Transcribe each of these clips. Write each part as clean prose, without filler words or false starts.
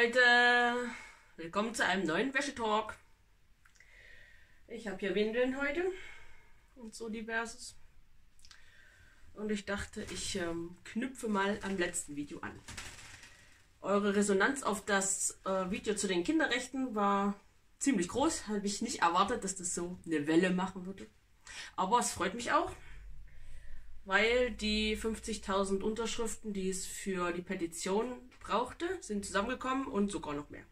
Leute, willkommen zu einem neuen Wäschetalk. Ich habe hier Windeln heute und so diverses. Und ich dachte, ich knüpfe mal am letzten Video an. Eure Resonanz auf das Video zu den Kinderrechten war ziemlich groß. Habe ich nicht erwartet, dass das so eine Welle machen würde. Aber es freut mich auch, weil die 50.000 Unterschriften, die es für die Petition brauchte, sind zusammengekommen und sogar noch mehr.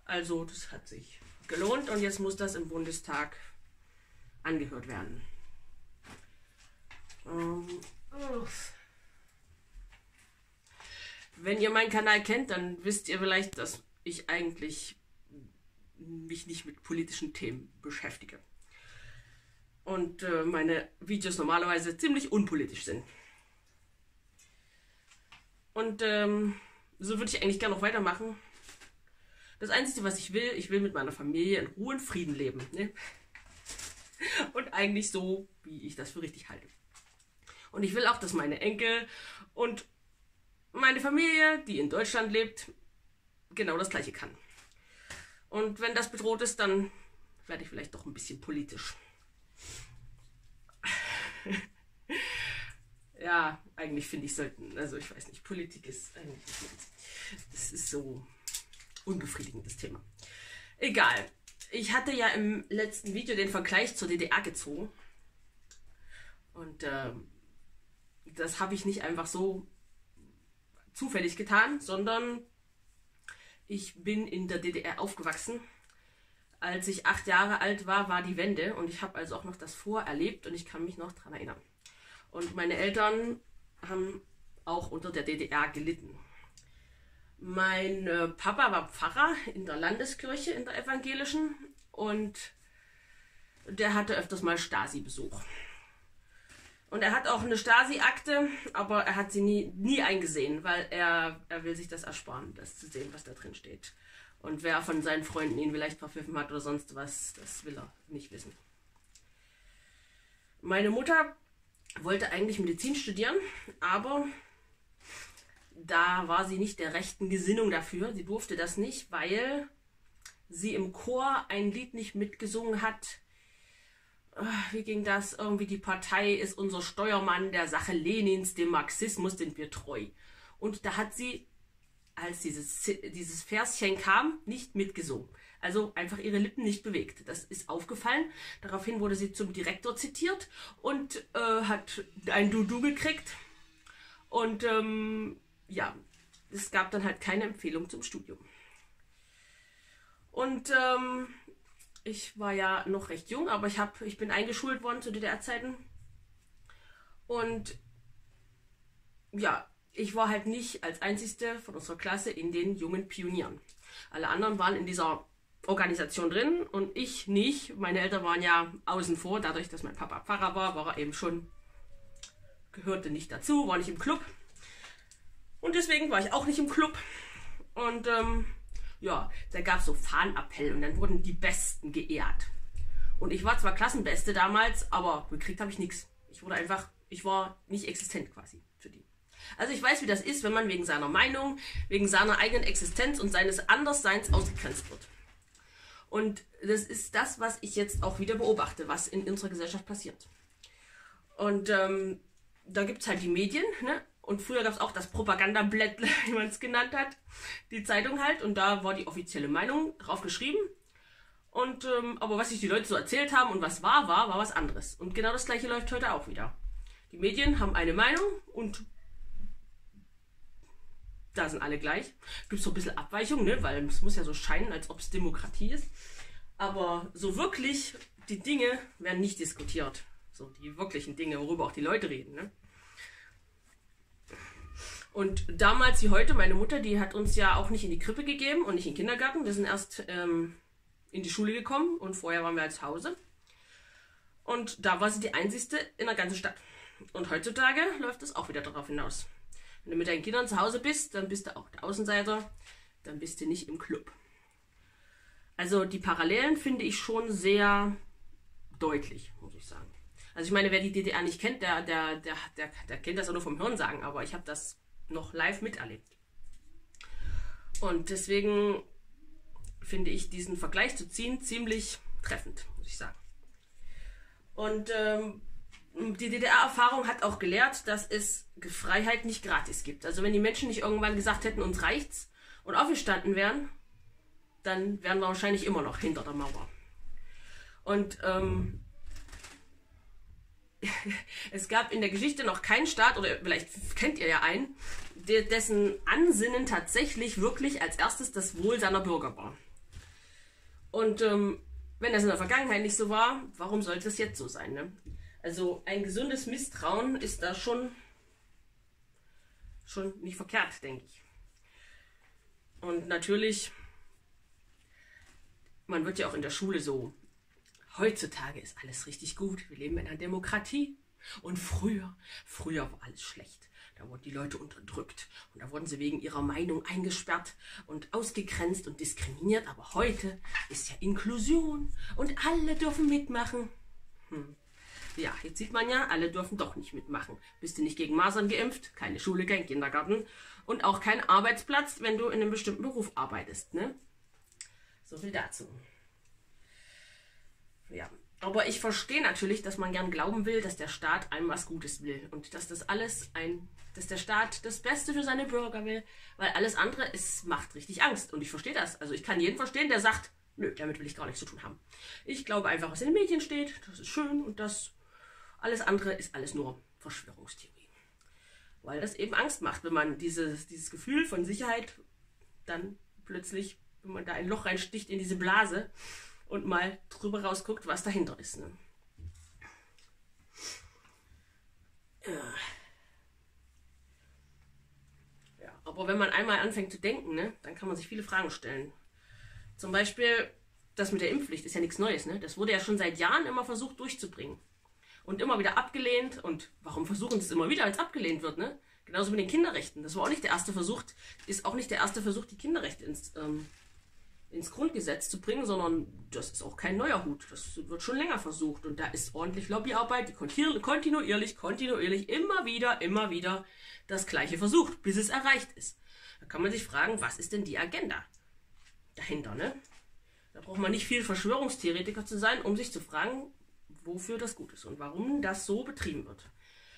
Also das hat sich gelohnt und jetzt muss das im Bundestag angehört werden. Wenn ihr meinen Kanal kennt, dann wisst ihr vielleicht, dass ich eigentlich mich nicht mit politischen Themen beschäftige. Und meine Videos normalerweise ziemlich unpolitisch sind. Und so würde ich eigentlich gerne noch weitermachen. Das Einzige, was ich will mit meiner Familie in Ruhe und Frieden leben. Ne? Und eigentlich so, wie ich das für richtig halte. Und ich will auch, dass meine Enkel und meine Familie, die in Deutschland lebt, genau das Gleiche kann. Und wenn das bedroht ist, dann werde ich vielleicht doch ein bisschen politisch. Ja, eigentlich finde ich sollten, also ich weiß nicht, Politik ist eigentlich nicht meins. Das ist so unbefriedigendes Thema. Egal. Ich hatte ja im letzten Video den Vergleich zur DDR gezogen. Und das habe ich nicht einfach so zufällig getan, sondern ich bin in der DDR aufgewachsen. Als ich 8 Jahre alt war, war die Wende und ich habe also auch noch das vorerlebt und ich kann mich noch daran erinnern. Und meine Eltern haben auch unter der DDR gelitten. Mein Papa war Pfarrer in der Landeskirche, in der evangelischen, und der hatte öfters mal Stasi-Besuch. Und er hat auch eine Stasi-Akte, aber er hat sie nie eingesehen, weil er will sich das ersparen, das zu sehen, was da drin steht. Und wer von seinen Freunden ihn vielleicht verpfiffen hat oder sonst was, das will er nicht wissen. Meine Mutter wollte eigentlich Medizin studieren, aber da war sie nicht der rechten Gesinnung dafür. Sie durfte das nicht, weil sie im Chor ein Lied nicht mitgesungen hat. Wie ging das? Irgendwie die Partei ist unser Steuermann, der Sache Lenins, dem Marxismus sind wir treu. Und da hat sie, als dieses Verschen kam, nicht mitgesungen. Also einfach ihre Lippen nicht bewegt. Das ist aufgefallen. Daraufhin wurde sie zum Direktor zitiert und hat ein Dudu gekriegt. Und ja, es gab dann halt keine Empfehlung zum Studium. Und ich war ja noch recht jung, aber ich bin eingeschult worden zu DDR-Zeiten. Und ja, ich war halt nicht als einzigste von unserer Klasse in den jungen Pionieren. Alle anderen waren in dieser Organisation drin und ich nicht. Meine Eltern waren ja außen vor, dadurch, dass mein Papa Pfarrer war, war er eben schon, gehörte nicht dazu, war nicht im Club. Und deswegen war ich auch nicht im Club. Und ja, da gab es so Fahnenappell und dann wurden die Besten geehrt. Und ich war zwar Klassenbeste damals, aber gekriegt habe ich nichts. Ich war nicht existent quasi für die. Also ich weiß, wie das ist, wenn man wegen seiner Meinung, wegen seiner eigenen Existenz und seines Andersseins ausgegrenzt wird. Und das ist das, was ich jetzt auch wieder beobachte, was in unserer Gesellschaft passiert. Und da gibt es halt die Medien, ne? Und früher gab es auch das Propagandablättle, wie man es genannt hat, die Zeitung halt. Und da war die offizielle Meinung drauf geschrieben. Und aber was sich die Leute so erzählt haben und was war was anderes. Und genau das Gleiche läuft heute auch wieder. Die Medien haben eine Meinung und da sind alle gleich. Gibt so ein bisschen Abweichung, ne? Weil es muss ja so scheinen, als ob es Demokratie ist. Aber so wirklich, die Dinge werden nicht diskutiert. So die wirklichen Dinge, worüber auch die Leute reden, ne? Und damals wie heute, meine Mutter, die hat uns ja auch nicht in die Krippe gegeben und nicht in den Kindergarten. Wir sind erst in die Schule gekommen und vorher waren wir halt zu Hause. Und da war sie die Einzigste in der ganzen Stadt. Und heutzutage läuft es auch wieder darauf hinaus. Wenn du mit deinen Kindern zu Hause bist, dann bist du auch der Außenseiter, dann bist du nicht im Club. Also die Parallelen finde ich schon sehr deutlich, muss ich sagen. Also ich meine, wer die DDR nicht kennt, der kennt das auch nur vom Hörensagen, aber ich habe das noch live miterlebt. Und deswegen finde ich diesen Vergleich zu ziehen ziemlich treffend, muss ich sagen. Und die DDR-Erfahrung hat auch gelehrt, dass es Freiheit nicht gratis gibt. Also wenn die Menschen nicht irgendwann gesagt hätten, uns reicht's und aufgestanden wären, dann wären wir wahrscheinlich immer noch hinter der Mauer. Und es gab in der Geschichte noch keinen Staat, oder vielleicht kennt ihr ja einen, dessen Ansinnen tatsächlich wirklich als erstes das Wohl seiner Bürger war. Und wenn das in der Vergangenheit nicht so war, warum sollte es jetzt so sein? Ne? Also ein gesundes Misstrauen ist da schon nicht verkehrt, denke ich. Und natürlich, man wird ja auch in der Schule so, heutzutage ist alles richtig gut, wir leben in einer Demokratie. Und früher war alles schlecht. Da wurden die Leute unterdrückt und da wurden sie wegen ihrer Meinung eingesperrt und ausgegrenzt und diskriminiert. Aber heute ist ja Inklusion und alle dürfen mitmachen. Ja, jetzt sieht man ja, alle dürfen doch nicht mitmachen. Bist du nicht gegen Masern geimpft? Keine Schule, kein Kindergarten und auch kein Arbeitsplatz, wenn du in einem bestimmten Beruf arbeitest. Ne? So viel dazu. Ja. Aber ich verstehe natürlich, dass man gern glauben will, dass der Staat einem was Gutes will und dass dass der Staat das Beste für seine Bürger will, weil alles andere, es macht richtig Angst und ich verstehe das. Also ich kann jeden verstehen, der sagt, nö, damit will ich gar nichts zu tun haben. Ich glaube einfach, was in den Medien steht, das ist schön und das alles andere ist alles nur Verschwörungstheorie. Weil das eben Angst macht, wenn man dieses Gefühl von Sicherheit dann plötzlich, wenn man da ein Loch reinsticht in diese Blase, und mal drüber rausguckt, was dahinter ist. Ne? Ja, aber wenn man einmal anfängt zu denken, ne, dann kann man sich viele Fragen stellen. Zum Beispiel, das mit der Impfpflicht ist ja nichts Neues. Ne? Das wurde ja schon seit Jahren immer versucht durchzubringen. Und immer wieder abgelehnt. Und warum versuchen sie es immer wieder, als abgelehnt wird? Ne? Genauso mit den Kinderrechten. Das war auch nicht der erste Versuch, ist auch nicht der erste Versuch, die Kinderrechte ins Grundgesetz zu bringen, sondern das ist auch kein neuer Hut. Das wird schon länger versucht und da ist ordentlich Lobbyarbeit, die kontinuierlich, immer wieder das Gleiche versucht, bis es erreicht ist. Da kann man sich fragen, was ist denn die Agenda dahinter, ne? Da braucht man nicht viel Verschwörungstheoretiker zu sein, um sich zu fragen, wofür das gut ist und warum das so betrieben wird.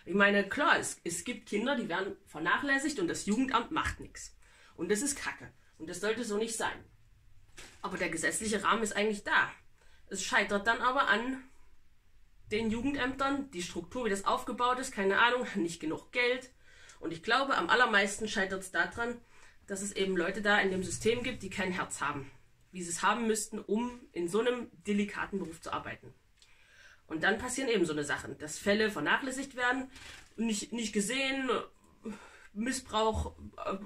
Ich meine, klar, es gibt Kinder, die werden vernachlässigt und das Jugendamt macht nichts. Und das ist Kacke. Und das sollte so nicht sein. Aber der gesetzliche Rahmen ist eigentlich da. Es scheitert dann aber an den Jugendämtern, die Struktur, wie das aufgebaut ist, keine Ahnung, nicht genug Geld. Und ich glaube, am allermeisten scheitert es daran, dass es eben Leute da in dem System gibt, die kein Herz haben. Wie sie es haben müssten, um in so einem delikaten Beruf zu arbeiten. Und dann passieren eben so eine Sachen, dass Fälle vernachlässigt werden, nicht gesehen, Missbrauch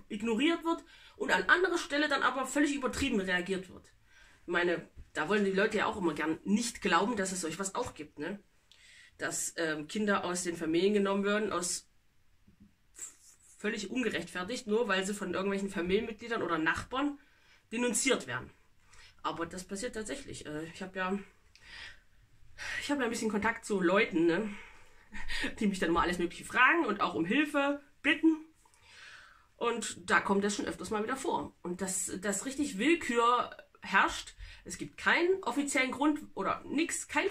ignoriert wird und an anderer Stelle dann aber völlig übertrieben reagiert wird. Ich meine, da wollen die Leute ja auch immer gern nicht glauben, dass es solch was auch gibt, ne? Dass Kinder aus den Familien genommen werden, völlig ungerechtfertigt, nur weil sie von irgendwelchen Familienmitgliedern oder Nachbarn denunziert werden. Aber das passiert tatsächlich. Ich habe ja ein bisschen Kontakt zu Leuten, ne? Die mich dann mal alles Mögliche fragen und auch um Hilfe bitten. Und da kommt das schon öfters mal wieder vor. Und dass richtig Willkür herrscht. Es gibt keinen offiziellen Grund oder nichts, kein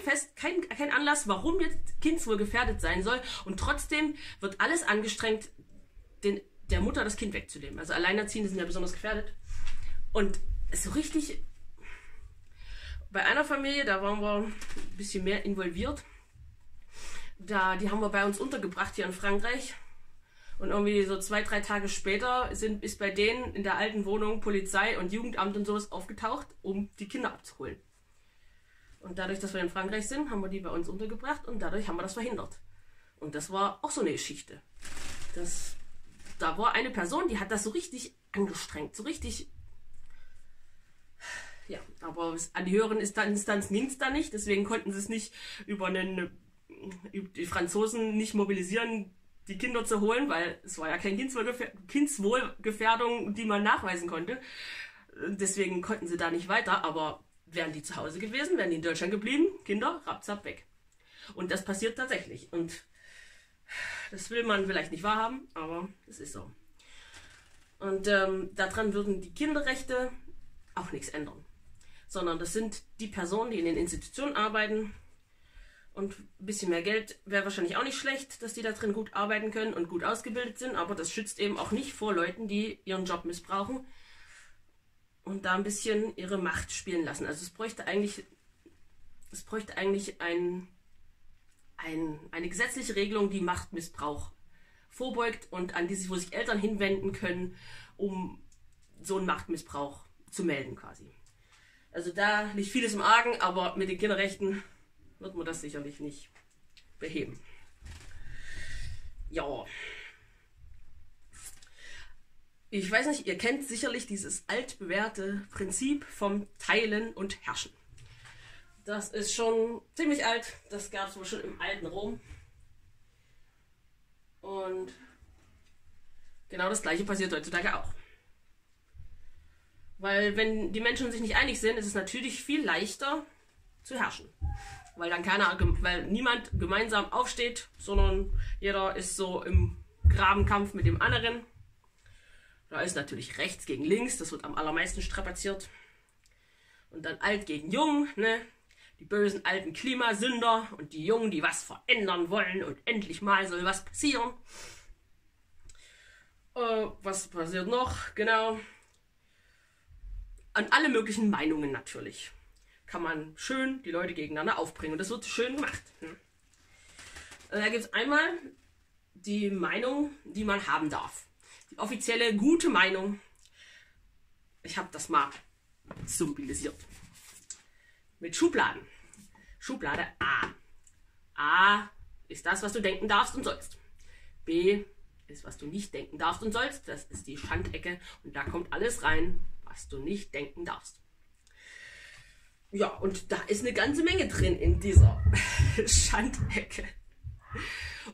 Anlass, warum jetzt Kindeswohl gefährdet sein soll. Und trotzdem wird alles angestrengt, der Mutter das Kind wegzunehmen. Also Alleinerziehende sind ja besonders gefährdet. Und so richtig, bei einer Familie, da waren wir ein bisschen mehr involviert. Die haben wir bei uns untergebracht hier in Frankreich. Und irgendwie so 2-3 Tage später ist bei denen in der alten Wohnung Polizei und Jugendamt und sowas aufgetaucht, um die Kinder abzuholen. Und dadurch, dass wir in Frankreich sind, haben wir die bei uns untergebracht und dadurch haben wir das verhindert. Und das war auch so eine Geschichte. Da war eine Person, die hat das so richtig angestrengt, so richtig. Ja, aber an die höheren Instanzen ging es da nicht, deswegen konnten sie es nicht über die Franzosen nicht mobilisieren, die Kinder zu holen, weil es war ja keine Kindswohlgefährdung, die man nachweisen konnte. Deswegen konnten sie da nicht weiter, aber wären die zu Hause gewesen, wären die in Deutschland geblieben, Kinder, rapzapp weg. Und das passiert tatsächlich. Und das will man vielleicht nicht wahrhaben, aber es ist so. Und daran würden die Kinderrechte auch nichts ändern. Sondern das sind die Personen, die in den Institutionen arbeiten. Und ein bisschen mehr Geld wäre wahrscheinlich auch nicht schlecht, dass die da drin gut arbeiten können und gut ausgebildet sind. Aber das schützt eben auch nicht vor Leuten, die ihren Job missbrauchen und da ein bisschen ihre Macht spielen lassen. Also es bräuchte eigentlich eine gesetzliche Regelung, die Machtmissbrauch vorbeugt und an die wo sich Eltern hinwenden können, um so einen Machtmissbrauch zu melden quasi. Also da liegt vieles im Argen, aber mit den Kinderrechten wird man das sicherlich nicht beheben. Ja. Ich weiß nicht, ihr kennt sicherlich dieses altbewährte Prinzip vom Teilen und Herrschen. Das ist schon ziemlich alt, das gab es wohl schon im alten Rom. Und genau das gleiche passiert heutzutage auch. Weil wenn die Menschen sich nicht einig sind, ist es natürlich viel leichter zu herrschen. Weil niemand gemeinsam aufsteht, sondern jeder ist so im Grabenkampf mit dem anderen. Da ist natürlich rechts gegen links, das wird am allermeisten strapaziert. Und dann alt gegen jung, ne? Die bösen alten Klimasünder und die Jungen, die was verändern wollen und endlich mal soll was passieren. Was passiert noch? Genau. An alle möglichen Meinungen natürlich kann man schön die Leute gegeneinander aufbringen. Und das wird schön gemacht. Da gibt es einmal die Meinung, die man haben darf. Die offizielle gute Meinung. Ich habe das mal symbolisiert. Mit Schubladen. Schublade A. A ist das, was du denken darfst und sollst. B ist, was du nicht denken darfst und sollst. Das ist die Schandecke. Und da kommt alles rein, was du nicht denken darfst. Ja, und da ist eine ganze Menge drin in dieser Schandecke.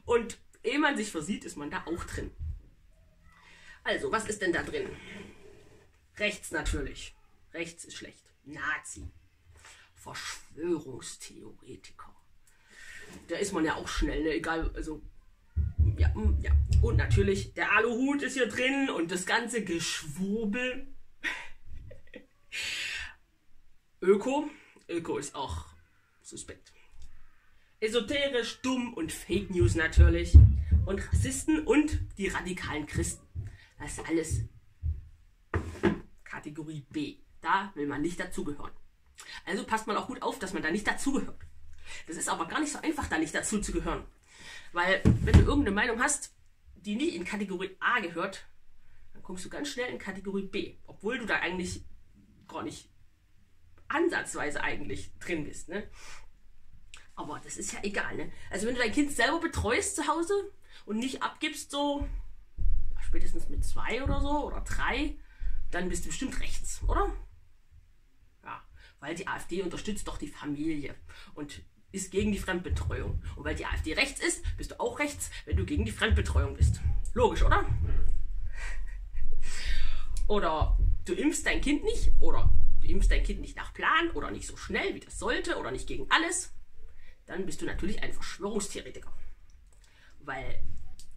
Und ehe man sich versieht, ist man da auch drin. Also, was ist denn da drin? Rechts natürlich. Rechts ist schlecht. Nazi. Verschwörungstheoretiker. Da ist man ja auch schnell, ne? Egal, also, ja. Und natürlich, der Aluhut ist hier drin und das ganze Geschwurbel. Öko ist auch suspekt. Esoterisch, dumm und Fake News natürlich. Und Rassisten und die radikalen Christen. Das ist alles Kategorie B. Da will man nicht dazugehören. Also passt man auch gut auf, dass man da nicht dazugehört. Das ist aber gar nicht so einfach, da nicht dazu zu gehören. Weil, wenn du irgendeine Meinung hast, die nicht in Kategorie A gehört, dann kommst du ganz schnell in Kategorie B. Obwohl du da eigentlich gar nicht ansatzweise eigentlich drin bist, ne? Aber das ist ja egal, ne? Also wenn du dein Kind selber betreust zu Hause und nicht abgibst so, spätestens mit 2 oder so oder 3, dann bist du bestimmt rechts, oder? Ja, weil die AfD unterstützt doch die Familie und ist gegen die Fremdbetreuung. Und weil die AfD rechts ist, bist du auch rechts, wenn du gegen die Fremdbetreuung bist. Logisch, oder? Oder du impfst dein Kind nicht, oder du impfst dein Kind nicht nach Plan oder nicht so schnell, wie das sollte, oder nicht gegen alles, dann bist du natürlich ein Verschwörungstheoretiker. Weil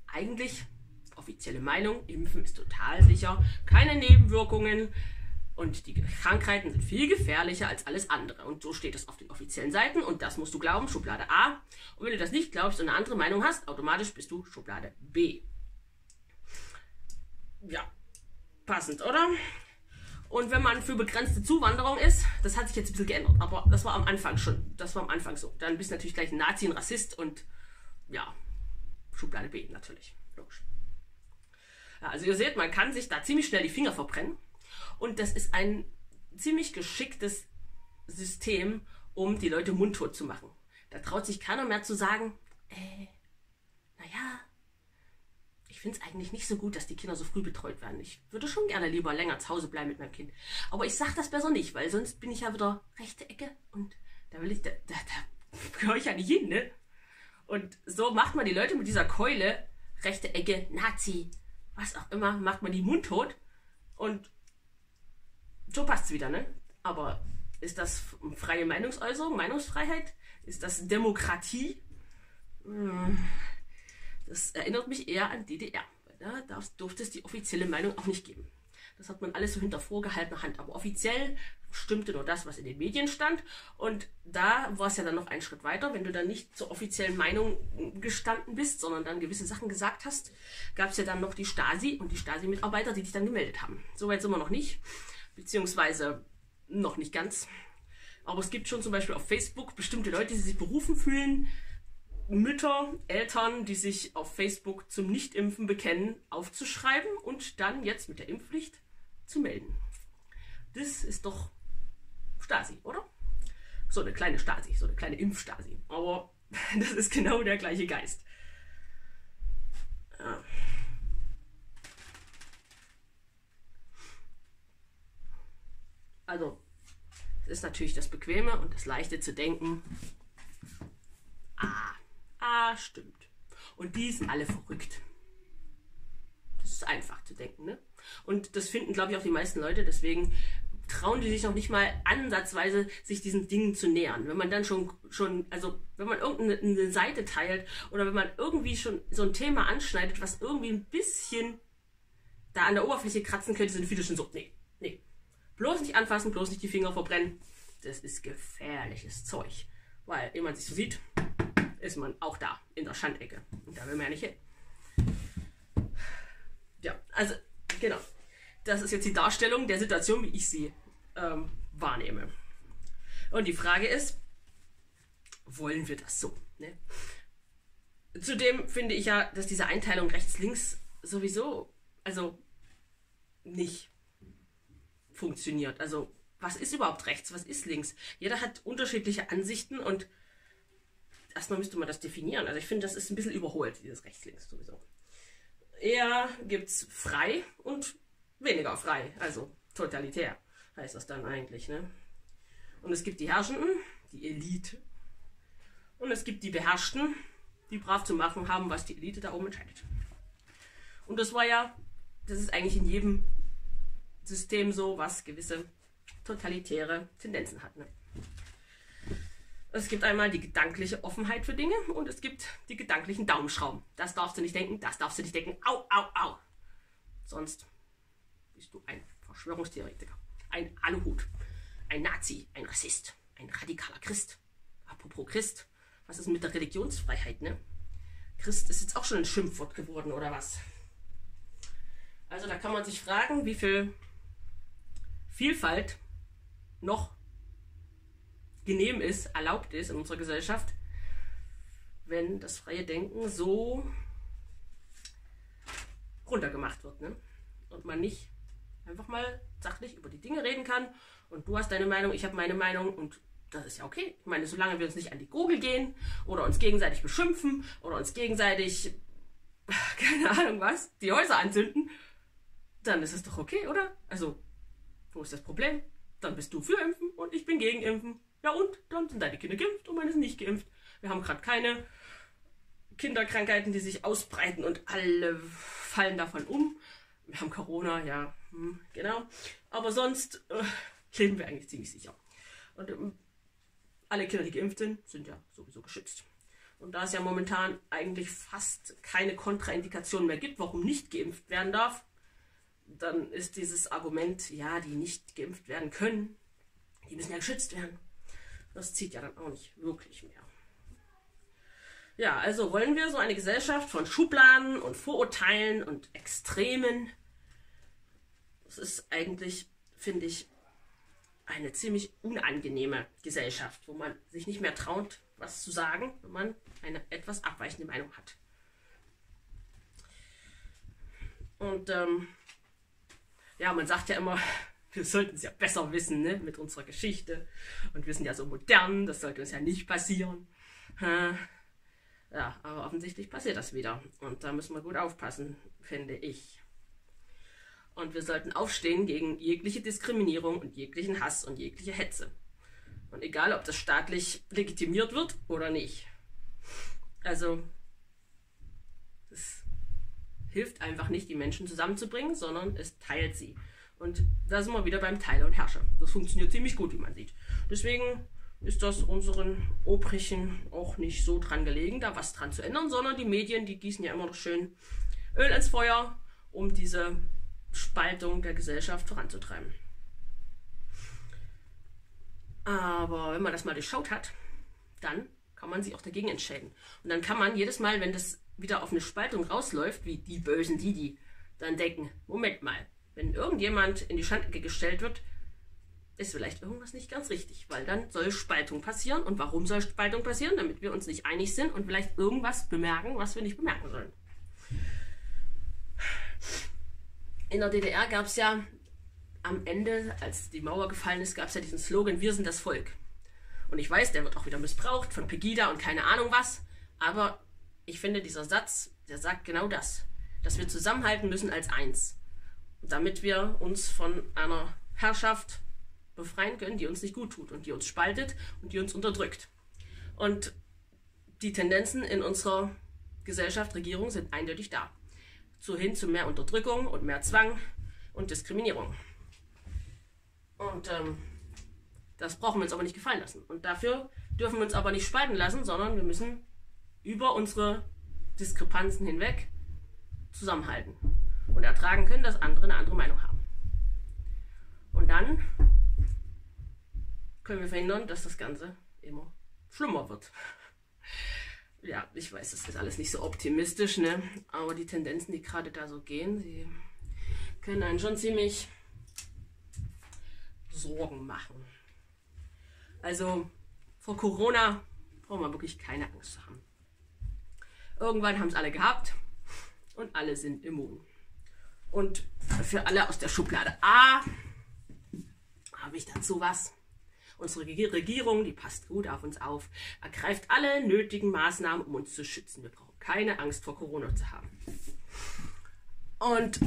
eigentlich, offizielle Meinung, Impfen ist total sicher, keine Nebenwirkungen und die Krankheiten sind viel gefährlicher als alles andere. Und so steht es auf den offiziellen Seiten und das musst du glauben, Schublade A. Und wenn du das nicht glaubst und eine andere Meinung hast, automatisch bist du Schublade B. Ja, passend, oder? Und wenn man für begrenzte Zuwanderung ist, das hat sich jetzt ein bisschen geändert, aber das war am Anfang schon, das war am Anfang so. Dann bist du natürlich gleich ein Nazi, ein Rassist und ja, Schublade B natürlich, logisch. Ja, also ihr seht, man kann sich da ziemlich schnell die Finger verbrennen und das ist ein ziemlich geschicktes System, um die Leute mundtot zu machen. Da traut sich keiner mehr zu sagen, naja, ich finde es eigentlich nicht so gut, dass die Kinder so früh betreut werden. Ich würde schon gerne lieber länger zu Hause bleiben mit meinem Kind. Aber ich sage das besser nicht, weil sonst bin ich ja wieder rechte Ecke und da gehöre ich ja nicht hin, ne? Und so macht man die Leute mit dieser Keule, rechte Ecke, Nazi, was auch immer, macht man die mundtot und so passt es wieder, ne? Aber ist das freie Meinungsäußerung, Meinungsfreiheit? Ist das Demokratie? Das erinnert mich eher an DDR. ja, durfte es die offizielle Meinung auch nicht geben. Das hat man alles so hinter vorgehaltener Hand. Aber offiziell stimmte nur das, was in den Medien stand. Und da war es ja dann noch einen Schritt weiter. Wenn du dann nicht zur offiziellen Meinung gestanden bist, sondern dann gewisse Sachen gesagt hast, gab es ja dann noch die Stasi und die Stasi-Mitarbeiter, die dich dann gemeldet haben. Soweit sind wir noch nicht. Beziehungsweise noch nicht ganz. Aber es gibt schon zum Beispiel auf Facebook bestimmte Leute, die sich berufen fühlen, Mütter, Eltern, die sich auf Facebook zum Nichtimpfen bekennen, aufzuschreiben und dann jetzt mit der Impfpflicht zu melden. Das ist doch Stasi, oder? So eine kleine Stasi, so eine kleine Impfstasi. Aber das ist genau der gleiche Geist. Ja. Also, es ist natürlich das Bequeme und das Leichte zu denken, stimmt. Und die sind alle verrückt. Das ist einfach zu denken, ne? Und das finden, glaube ich, auch die meisten Leute, deswegen trauen die sich noch nicht mal ansatzweise, sich diesen Dingen zu nähern. Wenn man dann schon, also wenn man irgendeine Seite teilt oder wenn man irgendwie schon so ein Thema anschneidet, was irgendwie ein bisschen da an der Oberfläche kratzen könnte, sind viele schon so, nee, bloß nicht anfassen, bloß nicht die Finger verbrennen. Das ist gefährliches Zeug. Weil, ehe man sich so sieht, ist man auch da, in der Schandecke. Und da will man ja nicht hin. Ja, also, genau. Das ist jetzt die Darstellung der Situation, wie ich sie wahrnehme. Und die Frage ist, wollen wir das so? Ne? Zudem finde ich ja, dass diese Einteilung rechts-links sowieso, also nicht funktioniert. Also, was ist überhaupt rechts, was ist links? Jeder hat unterschiedliche Ansichten und erstmal müsste man das definieren. Also ich finde, das ist ein bisschen überholt, dieses rechts-links sowieso. Eher gibt es frei und weniger frei, also totalitär heißt das dann eigentlich, ne? Und es gibt die Herrschenden, die Elite. Und es gibt die Beherrschten, die brav zu machen haben, was die Elite da oben entscheidet. Und das ist eigentlich in jedem System so, was gewisse totalitäre Tendenzen hat, ne? Es gibt einmal die gedankliche Offenheit für Dinge und es gibt die gedanklichen Daumenschrauben. Das darfst du nicht denken, das darfst du nicht denken. Au, au, au. Sonst bist du ein Verschwörungstheoretiker, ein Aluhut, ein Nazi, ein Rassist, ein radikaler Christ. Apropos Christ, was ist mit der Religionsfreiheit, ne? Christ ist jetzt auch schon ein Schimpfwort geworden, oder was? Also da kann man sich fragen, wie viel Vielfalt noch genehm ist, erlaubt ist in unserer Gesellschaft, wenn das freie Denken so runtergemacht wird, ne? Und man nicht einfach mal sachlich über die Dinge reden kann und du hast deine Meinung, ich habe meine Meinung und das ist ja okay. Ich meine, solange wir uns nicht an die Gurgel gehen oder uns gegenseitig beschimpfen oder uns gegenseitig, keine Ahnung was, die Häuser anzünden, dann ist es doch okay, oder? Also, wo ist das Problem? Dann bist du für Impfen und ich bin gegen Impfen. Ja und? Dann sind deine Kinder geimpft und meine sind nicht geimpft. Wir haben gerade keine Kinderkrankheiten, die sich ausbreiten und alle fallen davon um. Wir haben Corona, ja, genau. Aber sonst leben wir eigentlich ziemlich sicher. Und alle Kinder, die geimpft sind ja sowieso geschützt. Und da es ja momentan eigentlich fast keine Kontraindikation mehr gibt, warum nicht geimpft werden darf, dann ist dieses Argument, ja, die nicht geimpft werden können, die müssen ja geschützt werden. Das zieht ja dann auch nicht wirklich mehr. Ja, also wollen wir so eine Gesellschaft von Schubladen und Vorurteilen und Extremen? Das ist eigentlich, finde ich, eine ziemlich unangenehme Gesellschaft, wo man sich nicht mehr traut, was zu sagen, wenn man eine etwas abweichende Meinung hat. Und ja, man sagt ja immer, wir sollten es ja besser wissen, ne, mit unserer Geschichte. Und wir sind ja so modern, das sollte uns ja nicht passieren. Ja, aber offensichtlich passiert das wieder. Und da müssen wir gut aufpassen, finde ich. Und wir sollten aufstehen gegen jegliche Diskriminierung und jeglichen Hass und jegliche Hetze. Und egal, ob das staatlich legitimiert wird oder nicht. Also, es hilft einfach nicht, die Menschen zusammenzubringen, sondern es teilt sie. Und da sind wir wieder beim Teile und Herrsche. Das funktioniert ziemlich gut, wie man sieht. Deswegen ist das unseren Obrigken auch nicht so dran gelegen, da was dran zu ändern, sondern die Medien, die gießen ja immer noch schön Öl ins Feuer, um diese Spaltung der Gesellschaft voranzutreiben. Aber wenn man das mal durchschaut hat, dann kann man sich auch dagegen entscheiden. Und dann kann man jedes Mal, wenn das wieder auf eine Spaltung rausläuft, wie die Bösen, die dann denken, Moment mal, wenn irgendjemand in die Schandecke gestellt wird, ist vielleicht irgendwas nicht ganz richtig, weil dann soll Spaltung passieren. Und warum soll Spaltung passieren? Damit wir uns nicht einig sind und vielleicht irgendwas bemerken, was wir nicht bemerken sollen. In der DDR gab es ja am Ende, als die Mauer gefallen ist, gab es ja diesen Slogan, wir sind das Volk. Und ich weiß, der wird auch wieder missbraucht von Pegida und keine Ahnung was, aber ich finde, dieser Satz, der sagt genau das, dass wir zusammenhalten müssen als eins, damit wir uns von einer Herrschaft befreien können, die uns nicht gut tut und die uns spaltet und die uns unterdrückt. Und die Tendenzen in unserer Gesellschaft, Regierung sind eindeutig da. Hin zu mehr Unterdrückung und mehr Zwang und Diskriminierung. Und das brauchen wir uns aber nicht gefallen lassen. Und dafür dürfen wir uns aber nicht spalten lassen, sondern wir müssen über unsere Diskrepanzen hinweg zusammenhalten und ertragen können, dass andere eine andere Meinung haben. Und dann können wir verhindern, dass das Ganze immer schlimmer wird. Ja, ich weiß, das ist alles nicht so optimistisch, ne? Aber die Tendenzen, die gerade da so gehen, die können einen schon ziemlich Sorgen machen. Also vor Corona brauchen wir wirklich keine Angst zu haben. Irgendwann haben es alle gehabt und alle sind immun. Und für alle aus der Schublade A habe ich dazu was. Unsere Regierung, die passt gut auf uns auf, ergreift alle nötigen Maßnahmen, um uns zu schützen. Wir brauchen keine Angst vor Corona zu haben. Und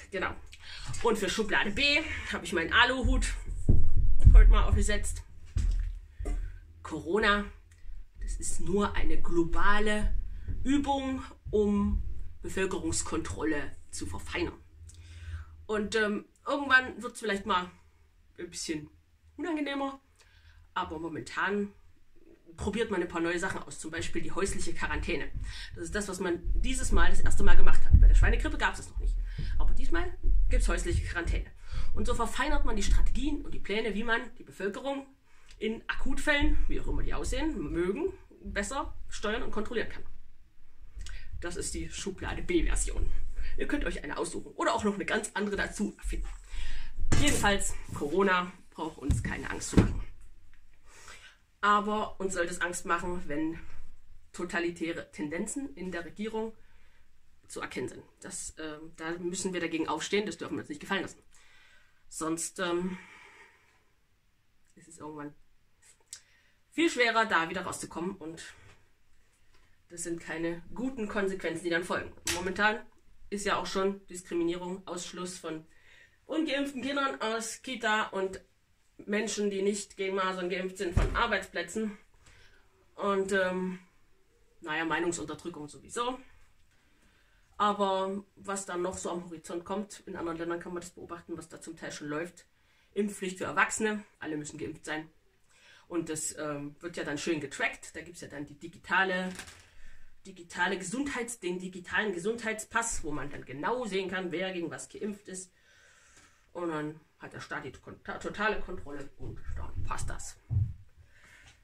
genau. Und für Schublade B habe ich meinen Aluhut heute mal aufgesetzt. Corona, das ist nur eine globale Übung, um Bevölkerungskontrolle zu verfeinern. Und irgendwann wird es vielleicht mal ein bisschen unangenehmer, aber momentan probiert man ein paar neue Sachen aus, zum Beispiel die häusliche Quarantäne. Das ist das, was man dieses Mal das erste Mal gemacht hat. Bei der Schweinegrippe gab es das noch nicht, aber diesmal gibt es häusliche Quarantäne. Und so verfeinert man die Strategien und die Pläne, wie man die Bevölkerung in Akutfällen, wie auch immer die aussehen, mögen, besser steuern und kontrollieren kann. Das ist die Schublade B-Version. Ihr könnt euch eine aussuchen oder auch noch eine ganz andere dazu erfinden. Jedenfalls, Corona braucht uns keine Angst zu machen. Aber uns sollte es Angst machen, wenn totalitäre Tendenzen in der Regierung zu erkennen sind. Da müssen wir dagegen aufstehen, das dürfen wir uns nicht gefallen lassen. Sonst ist es irgendwann viel schwerer, da wieder rauszukommen und das sind keine guten Konsequenzen, die dann folgen. Momentan ist ja auch schon Diskriminierung, Ausschluss von ungeimpften Kindern aus Kita und Menschen, die nicht gegen Masern geimpft sind, von Arbeitsplätzen. Und Meinungsunterdrückung sowieso. Aber was dann noch so am Horizont kommt, in anderen Ländern kann man das beobachten, was da zum Teil schon läuft. Impfpflicht für Erwachsene, alle müssen geimpft sein. Und das wird ja dann schön getrackt. Da gibt es ja dann die digitalen Gesundheitspass, wo man dann genau sehen kann, wer gegen was geimpft ist. Und dann hat der Staat die totale Kontrolle und dann passt das.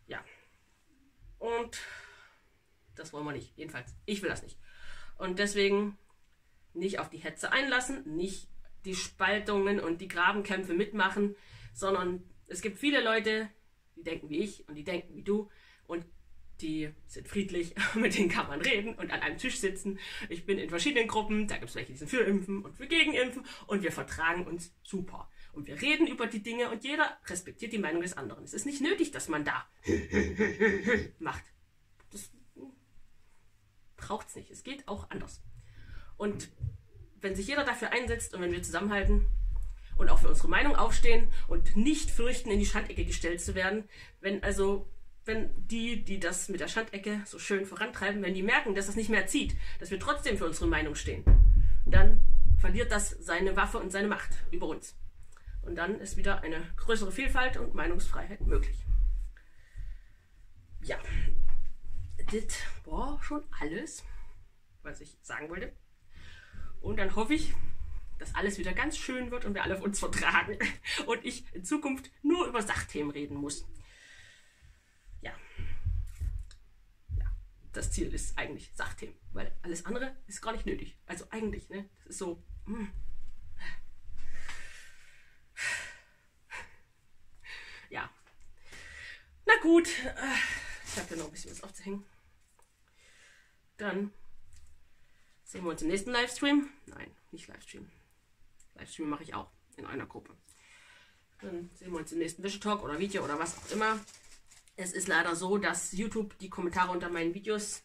Ja. Und das wollen wir nicht. Jedenfalls, ich will das nicht. Und deswegen nicht auf die Hetze einlassen, nicht die Spaltungen und die Grabenkämpfe mitmachen, sondern es gibt viele Leute, die denken wie ich und die denken wie du und die sind friedlich, mit denen kann man reden und an einem Tisch sitzen. Ich bin in verschiedenen Gruppen, da gibt es welche, die sind für Impfen und für Gegenimpfen und wir vertragen uns super. Und wir reden über die Dinge und jeder respektiert die Meinung des anderen. Es ist nicht nötig, dass man da macht. Das braucht es nicht. Es geht auch anders. Und wenn sich jeder dafür einsetzt und wenn wir zusammenhalten und auch für unsere Meinung aufstehen und nicht fürchten, in die Schandecke gestellt zu werden, wenn die das mit der Schandecke so schön vorantreiben, wenn die merken, dass das nicht mehr zieht, dass wir trotzdem für unsere Meinung stehen, dann verliert das seine Waffe und seine Macht über uns. Und dann ist wieder eine größere Vielfalt und Meinungsfreiheit möglich. Ja, das war schon alles, was ich sagen wollte. Und dann hoffe ich, dass alles wieder ganz schön wird und wir alle auf uns vertragen und ich in Zukunft nur über Sachthemen reden muss. Ja. Ja, das Ziel ist eigentlich Sachthemen, weil alles andere ist gar nicht nötig. Also eigentlich, ne? Das ist so. Ja. Na gut, ich habe ja noch ein bisschen was aufzuhängen. Dann sehen wir uns im nächsten Livestream. Nein, nicht Livestream. Livestream mache ich auch in einer Gruppe. Dann sehen wir uns im nächsten Wäschetalk oder Video oder was auch immer. Es ist leider so, dass YouTube die Kommentare unter meinen Videos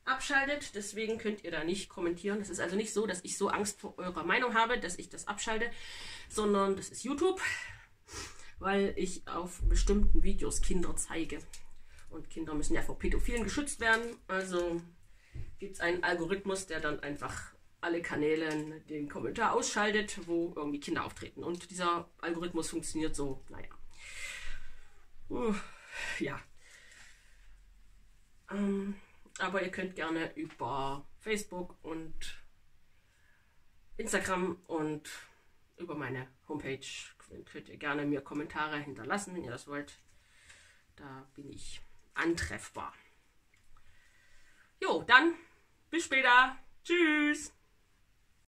abschaltet. Deswegen könnt ihr da nicht kommentieren. Es ist also nicht so, dass ich so Angst vor eurer Meinung habe, dass ich das abschalte, sondern das ist YouTube, weil ich auf bestimmten Videos Kinder zeige. Und Kinder müssen ja vor Pädophilen geschützt werden. Also gibt es einen Algorithmus, der dann einfach alle Kanäle den Kommentar ausschaltet, wo irgendwie Kinder auftreten. Und dieser Algorithmus funktioniert so, naja. Ja. Aber ihr könnt gerne über Facebook und Instagram und über meine Homepage könnt ihr gerne mir Kommentare hinterlassen, wenn ihr das wollt. Da bin ich antreffbar. Jo, dann bis später. Tschüss.